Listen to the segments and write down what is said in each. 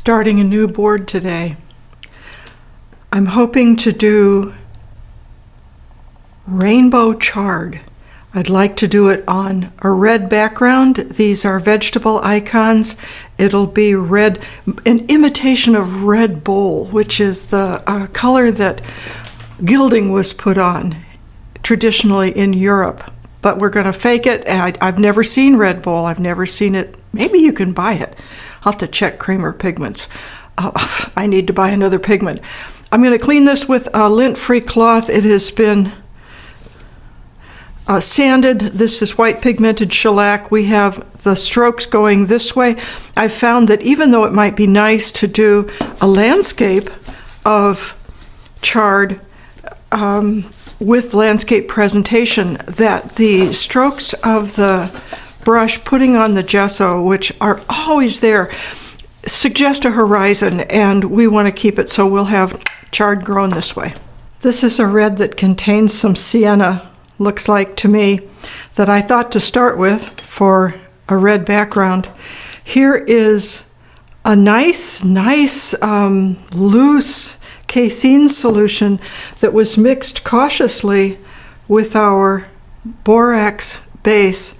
starting a new board today. I'm hoping to do Rainbow Chard. I'd like to do it on a red background. These are vegetable icons. It'll be red, an imitation of red bole, which is the color that gilding was put on traditionally in Europe. But we're going to fake it. And I've never seen red bole. I've never seen it. Maybe you can buy it. I'll have to check Kramer Pigments. I need to buy another pigment. I'm going to clean this with a lint-free cloth. It has been sanded. This is white pigmented shellac. We have the strokes going this way. I've found that even though it might be nice to do a landscape of chard with landscape presentation, that the strokes of the brush putting on the gesso, which are always there, suggest a horizon, and we want to keep it so we'll have chard grown this way. This is a red that contains some sienna, looks like to me, that I thought to start with for a red background. Here is a nice loose Casein solution that was mixed cautiously with our borax base.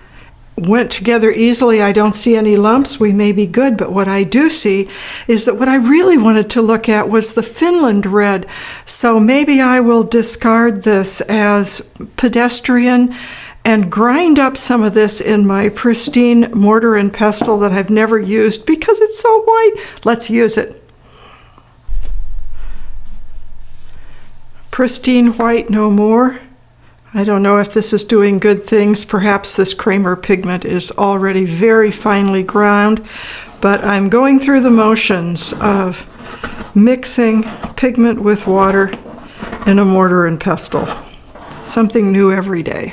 Went together easily. I don't see any lumps. We may be good, but what I do see is that what I really wanted to look at was the Finland red. So maybe I will discard this as pedestrian and grind up some of this in my pristine mortar and pestle that I've never used because it's so white. Let's use it. Pristine white, no more. I don't know if this is doing good things. Perhaps this Kramer pigment is already very finely ground, but I'm going through the motions of mixing pigment with water in a mortar and pestle. Something new every day.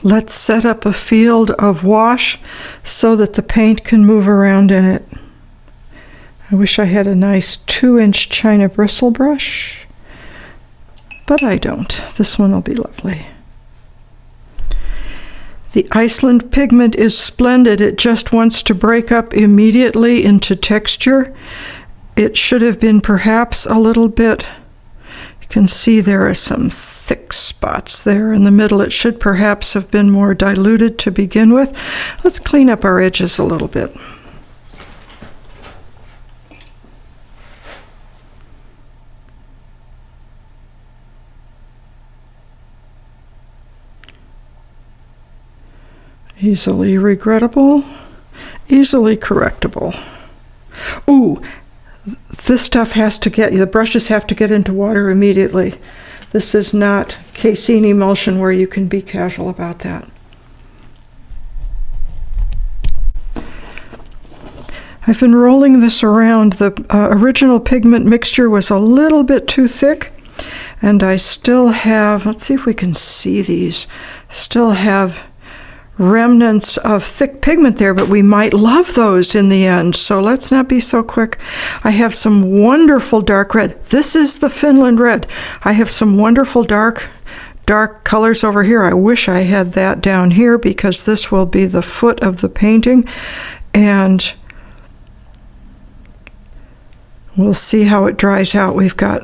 Let's set up a field of wash so that the paint can move around in it. I wish I had a nice 2-inch China bristle brush. But I don't. This one will be lovely. The Iceland pigment is splendid. It just wants to break up immediately into texture. It should have been perhaps a little bit, you can see there are some thick spots there in the middle. It should perhaps have been more diluted to begin with. Let's clean up our edges a little bit. Easily regrettable, easily correctable. Ooh, this stuff has to get, the brushes have to get into water immediately. This is not Casein emulsion where you can be casual about that. I've been rolling this around. The original pigment mixture was a little bit too thick, and I still have, let's see if we can see these, still have remnants of thick pigment there, but we might love those in the end, so let's not be so quick. I have some wonderful dark red. This is the Finland red. I have some wonderful dark colors over here. I wish I had that down here because this will be the foot of the painting, and we'll see how it dries out. We've got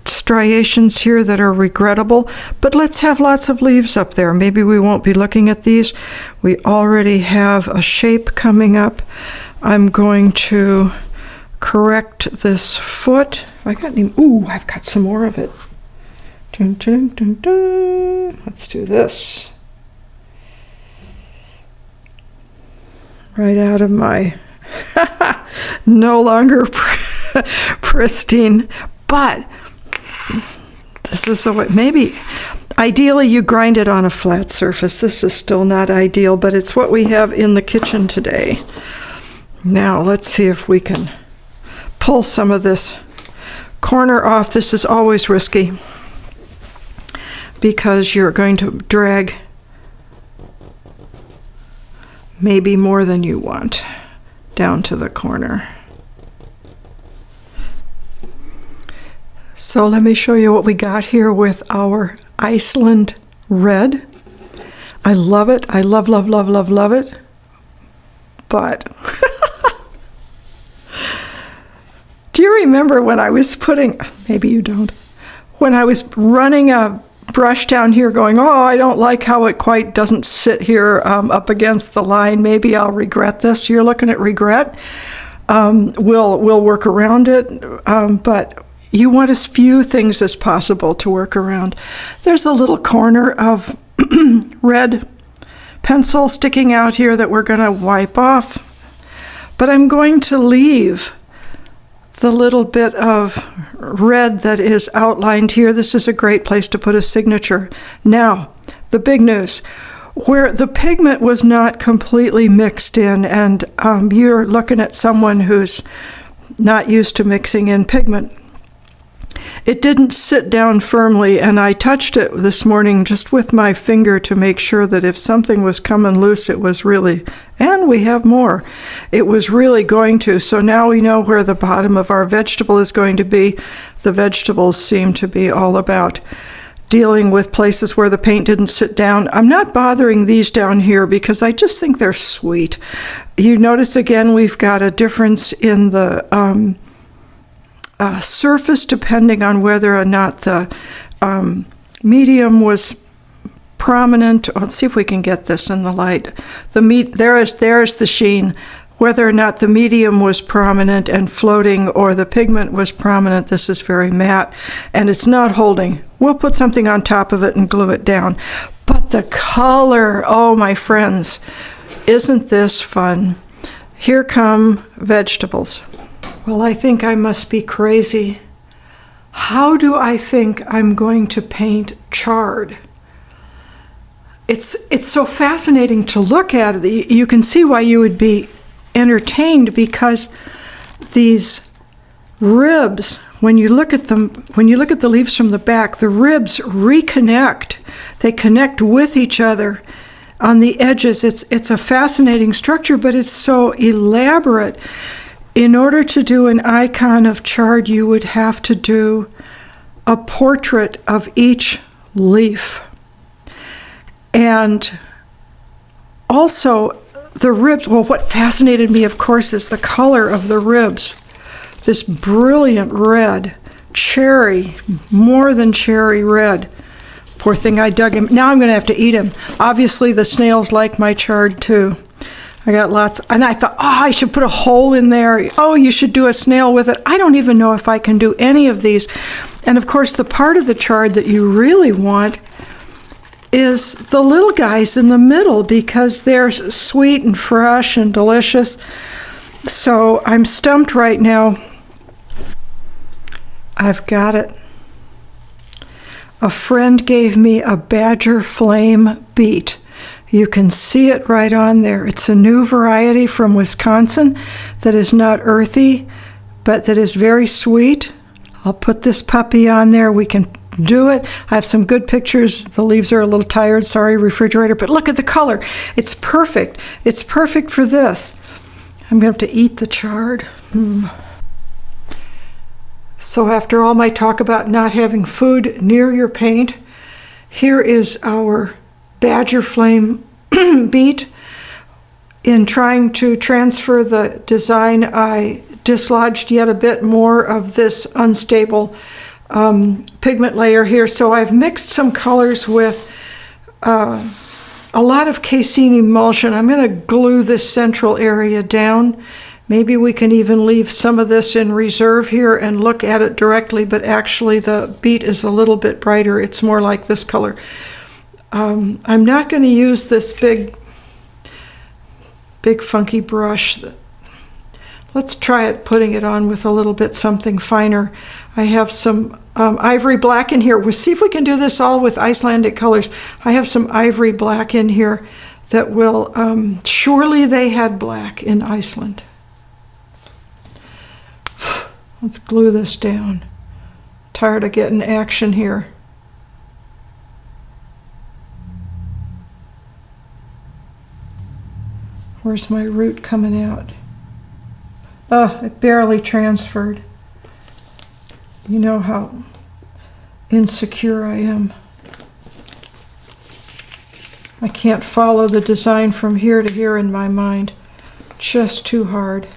striations here that are regrettable, but let's have lots of leaves up there. Maybe we won't be looking at these. We already have a shape coming up. I'm going to correct this foot. I got any? Ooh, I've got some more of it. Dun, dun, dun, dun. Let's do this. Right out of my no longer pristine, but this is the way. Maybe ideally you grind it on a flat surface. This is still not ideal, but it's what we have in the kitchen today. Now let's see if we can pull some of this corner off. This is always risky because you're going to drag maybe more than you want down to the corner. So let me show you what we got here with our Iceland red. I love it. I love it. But remember when I was putting, maybe you don't, when I was running a brush down here going, oh, I don't like how it quite doesn't sit here up against the line. Maybe I'll regret this. You're looking at regret. We'll work around it, but you want as few things as possible to work around. There's a little corner of red pencil sticking out here that we're going to wipe off, but I'm going to leave the little bit of red that is outlined here. This is a great place to put a signature. Now, the big news, where the pigment was not completely mixed in, and you're looking at someone who's not used to mixing in pigment. It didn't sit down firmly, and I touched it this morning just with my finger to make sure that if something was coming loose, it was really, and we have more, it was really going to. So now we know where the bottom of our vegetable is going to be. The vegetables seem to be all about dealing with places where the paint didn't sit down. I'm not bothering these down here because I just think they're sweet. You notice again we've got a difference in the surface depending on whether or not the medium was prominent. Let's see if we can get this in the light. There's the sheen. Whether or not the medium was prominent and floating or the pigment was prominent, this is very matte and it's not holding. We'll put something on top of it and glue it down. But the color, oh my friends, isn't this fun? Here come vegetables. Well, I think I must be crazy. How do I think I'm going to paint chard? It's so fascinating to look at. You can see why you would be entertained, because these ribs, when you look at them, when you look at the leaves from the back, the ribs reconnect. They connect with each other on the edges. It's a fascinating structure, but it's so elaborate. In order to do an icon of chard, you would have to do a portrait of each leaf. And also the ribs, well, what fascinated me, of course, is the color of the ribs. This brilliant red, cherry, more than cherry red. Poor thing, I dug him. Now I'm going to have to eat him. Obviously, the snails like my chard too. I got lots, and I thought, oh, I should put a hole in there. Oh, you should do a snail with it. I don't even know if I can do any of these. And of course, the part of the chard that you really want is the little guys in the middle, because they're sweet and fresh and delicious. So I'm stumped right now. I've got it. A friend gave me a Badger Flame Beet. You can see it right on there. It's a new variety from Wisconsin that is not earthy, but that is very sweet. I'll put this puppy on there. We can do it. I have some good pictures. The leaves are a little tired. Sorry, refrigerator. But look at the color. It's perfect. It's perfect for this. I'm going to have to eat the chard. So after all my talk about not having food near your paint, here is our Badger Flame Beet. In trying to transfer the design, I dislodged yet a bit more of this unstable pigment layer here. So I've mixed some colors with a lot of Casein emulsion. I'm going to glue this central area down. Maybe we can even leave some of this in reserve here and look at it directly, but actually the beet is a little bit brighter. It's more like this color. I'm not going to use this big funky brush. Let's try it, putting it on with a little bit something finer. I have some ivory black in here. We'll see if we can do this all with Icelandic colors. I have some ivory black in here that will, surely they had black in Iceland. Let's glue this down. Tired of getting action here. Where's my root coming out? Oh, it barely transferred. You know how insecure I am. I can't follow the design from here to here in my mind. Just too hard.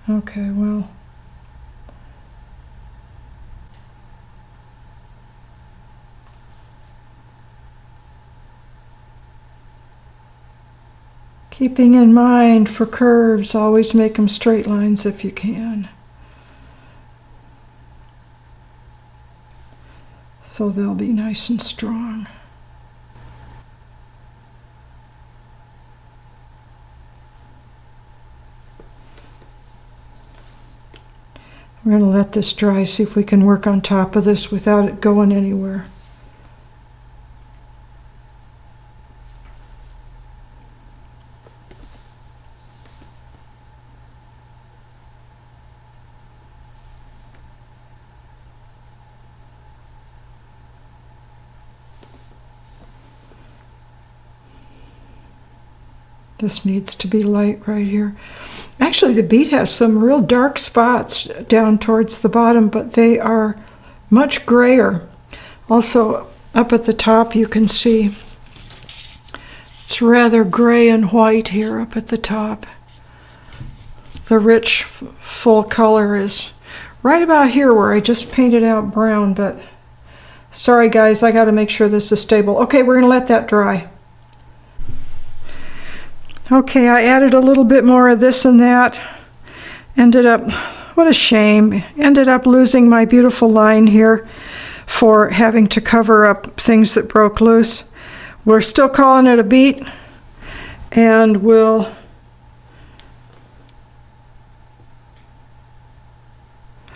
Okay, well. Keeping in mind for curves, always make them straight lines if you can. So they'll be nice and strong. We're going to let this dry, see if we can work on top of this without it going anywhere. This needs to be light right here. Actually, the beet has some real dark spots down towards the bottom, but they are much grayer. Also, up at the top, you can see it's rather gray and white here up at the top. The rich, full color is right about here where I just painted out brown, but sorry guys, I got to make sure this is stable. Okay, we're going to let that dry. Okay, I added a little bit more of this and that. Ended up, what a shame, ended up losing my beautiful line here for having to cover up things that broke loose. We're still calling it a beet, and we'll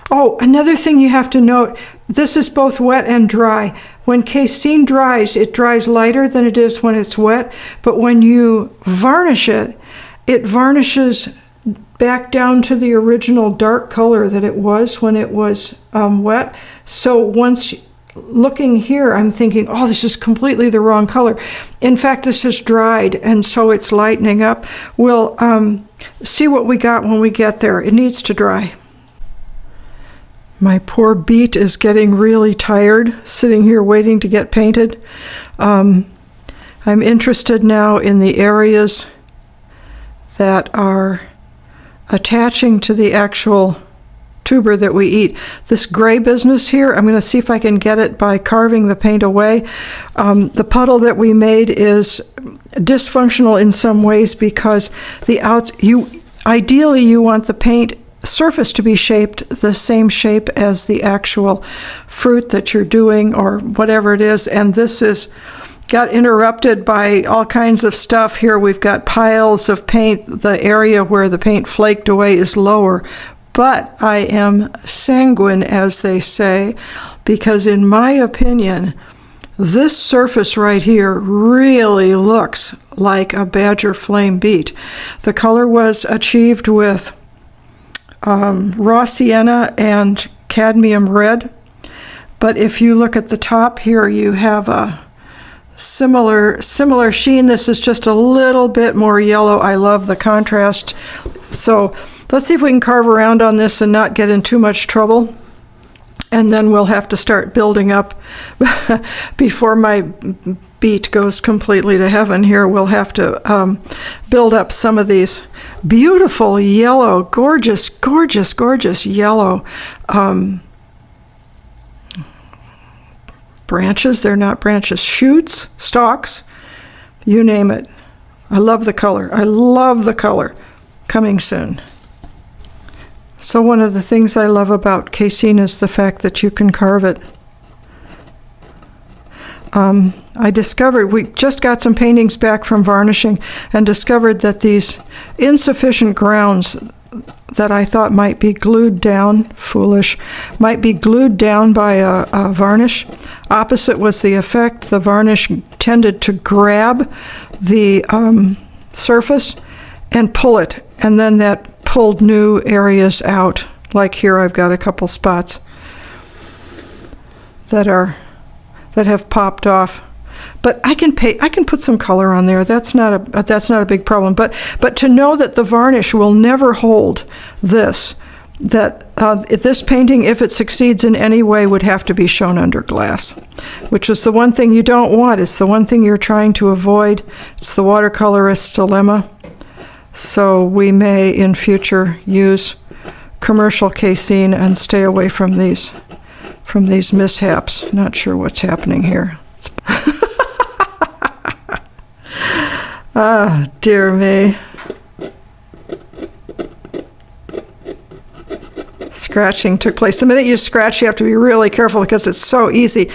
oh, another thing you have to note, this is both wet and dry. When Casein dries, it dries lighter than it is when it's wet, but when you varnish it, it varnishes back down to the original dark color that it was when it was wet. So once looking here, I'm thinking, oh, this is completely the wrong color. In fact, this is dried, and so it's lightening up. We'll see what we got when we get there. It needs to dry. My poor beet is getting really tired, sitting here waiting to get painted. I'm interested now in the areas that are attaching to the actual tuber that we eat. This gray business here, I'm going to see if I can get it by carving the paint away. The puddle that we made is dysfunctional in some ways because ideally you want the paint surface to be shaped the same shape as the actual fruit that you're doing or whatever it is, and this is got interrupted by all kinds of stuff. Here we've got piles of paint. The area where the paint flaked away is lower, but I am sanguine, as they say, because in my opinion this surface right here really looks like a badger flame beet. The color was achieved with raw sienna and cadmium red, but if you look at the top here, you have a similar sheen. This is just a little bit more yellow. I love the contrast. So let's see if we can carve around on this and not get in too much trouble, and then we'll have to start building up before my beet goes completely to heaven here. We'll have to build up some of these beautiful yellow, gorgeous, gorgeous, gorgeous yellow branches. They're not branches, shoots, stalks, you name it. I love the color. I love the color. Coming soon. So one of the things I love about Casein is the fact that you can carve it. I discovered, we just got some paintings back from varnishing and discovered that these insufficient grounds that I thought might be glued down, foolish, might be glued down by a varnish. Opposite was the effect. The varnish tended to grab the surface and pull it, and then that pulled new areas out. Like here I've got a couple spots that have popped off. But I can put some color on there. That's not a big problem. But to know that the varnish will never hold this, that this painting, if it succeeds in any way, would have to be shown under glass, which is the one thing you don't want. It's the one thing you're trying to avoid. It's the watercolorist's dilemma. So we may in future use commercial casein and stay away from these mishaps. Not sure what's happening here. Ah, dear me. Scratching took place. The minute you scratch, you have to be really careful because it's so easy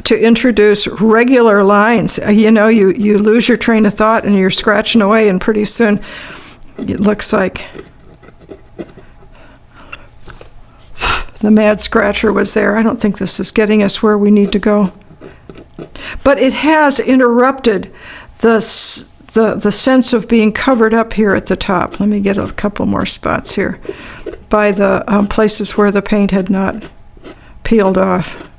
to introduce regular lines. You know, you lose your train of thought and you're scratching away, and pretty soon it looks like the mad scratcher was there. I don't think this is getting us where we need to go. But it has interrupted the sense of being covered up here at the top. Let me get a couple more spots here by the places where the paint had not peeled off.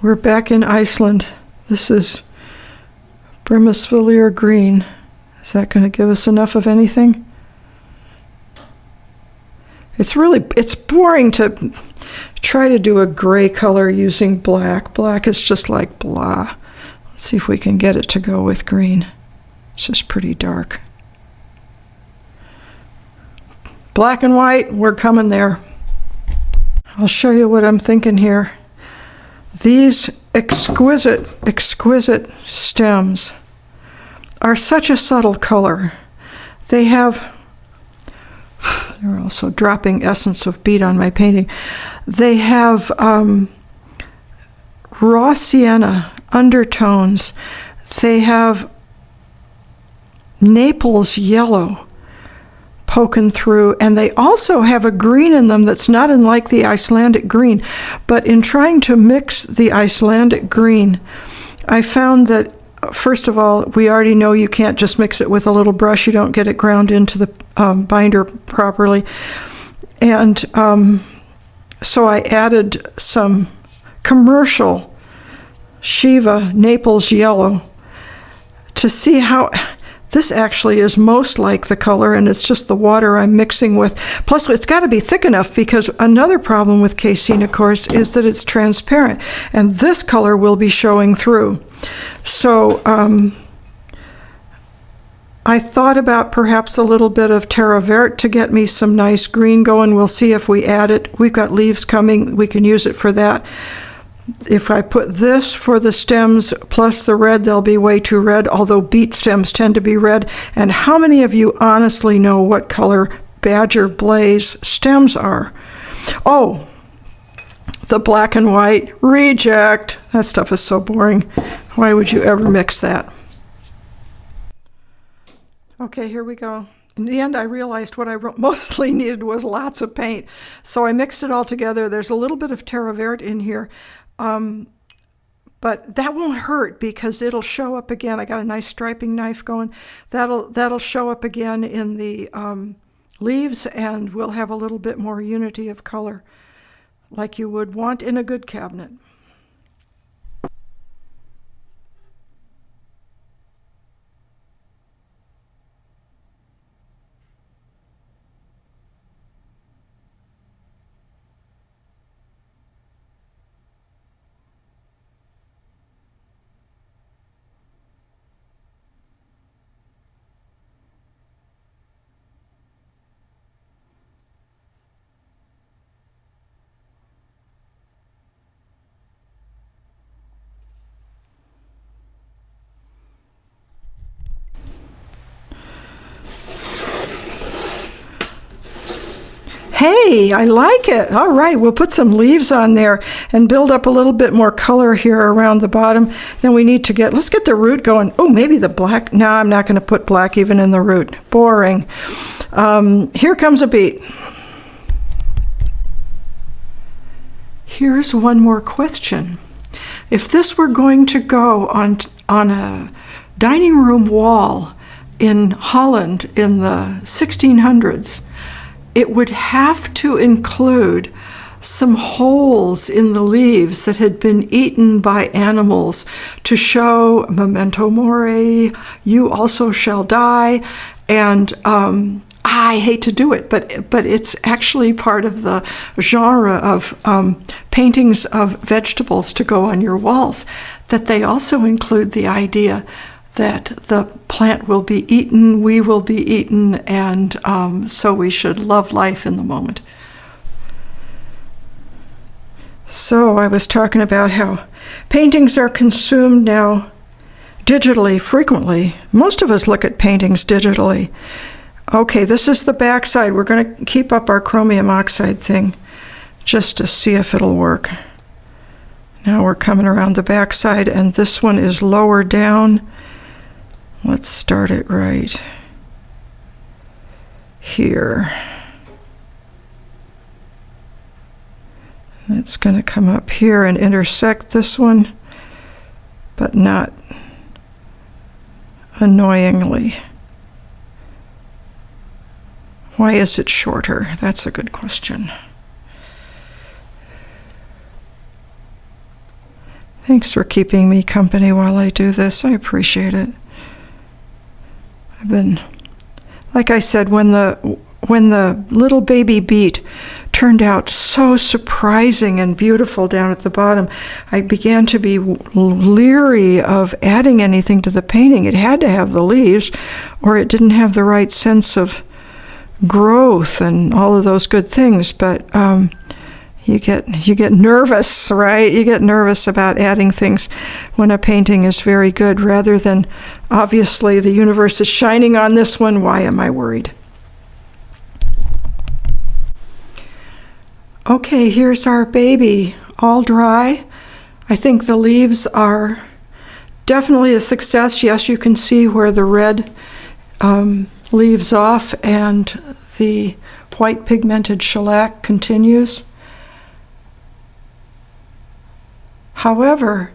We're back in Iceland. This is Brimsvillr green. Is that going to give us enough of anything? It's boring to try to do a gray color using black. Black is just like blah. Let's see if we can get it to go with green. It's just pretty dark. Black and white, we're coming there. I'll show you what I'm thinking here. These exquisite stems are such a subtle color. They're also dropping essence of beet on my painting. They have raw sienna undertones. They have Naples yellow poking through, and they also have a green in them that's not unlike the Icelandic green. But in trying to mix the Icelandic green, I found that, first of all, we already know you can't just mix it with a little brush. You don't get it ground into the binder properly. And so I added some commercial Shiva Naples yellow to see how this actually is most like the color, and it's just the water I'm mixing with. Plus, it's got to be thick enough, because another problem with casein, of course, is that it's transparent, and this color will be showing through. So I thought about perhaps a little bit of terra verte to get me some nice green going. We'll see if we add it. We've got leaves coming. We can use it for that. If I put this for the stems plus the red, they'll be way too red, although beet stems tend to be red. And how many of you honestly know what color Badget Blaze stems are? Oh, the black and white. Reject. That stuff is so boring. Why would you ever mix that? Okay, here we go. In the end, I realized what I mostly needed was lots of paint. So I mixed it all together. There's a little bit of terra verte in here. But that won't hurt because it'll show up again. I got a nice striping knife going. That'll show up again in the leaves, and we'll have a little bit more unity of color like you would want in a good cabinet. Hey, I like it. All right, we'll put some leaves on there and build up a little bit more color here around the bottom. Then we need to let's get the root going. Oh, maybe the black. No, I'm not going to put black even in the root. Boring. Here comes a beet. Here's one more question. If this were going to go on a dining room wall in Holland in the 1600s, it would have to include some holes in the leaves that had been eaten by animals to show memento mori, you also shall die. And I hate to do it, but it's actually part of the genre of paintings of vegetables to go on your walls, that they also include the idea that the plant will be eaten, we will be eaten, and so we should love life in the moment. So I was talking about how paintings are consumed now digitally frequently. Most of us look at paintings digitally. Okay, this is the back side. We're going to keep up our chromium oxide thing just to see if it'll work. Now we're coming around the back side, and this one is lower down. Let's start it right here. It's going to come up here and intersect this one, but not annoyingly. Why is it shorter? That's a good question. Thanks for keeping me company while I do this. I appreciate it. I've been, like I said, when the little baby beet turned out so surprising and beautiful down at the bottom, I began to be leery of adding anything to the painting. It had to have the leaves, or it didn't have the right sense of growth and all of those good things. But you get nervous, right? You get nervous about adding things when a painting is very good, rather than, obviously, the universe is shining on this one. Why am I worried? Okay, here's our baby, all dry. I think the leaves are definitely a success. Yes, you can see where the red leaves off and the white pigmented shellac continues. However,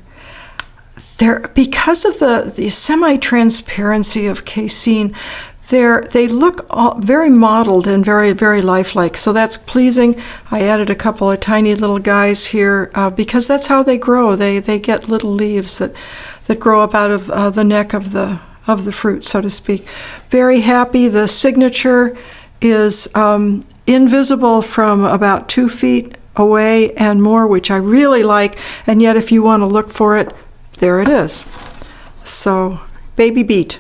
because of the semi-transparency of Casein, they look very mottled and very, very lifelike. So that's pleasing. I added a couple of tiny little guys here because that's how they grow. They get little leaves that grow up out of the neck of the fruit, so to speak. Very happy. The signature is invisible from about 2 feet away and more, which I really like. And yet, if you want to look for it, there it is. So, baby beet.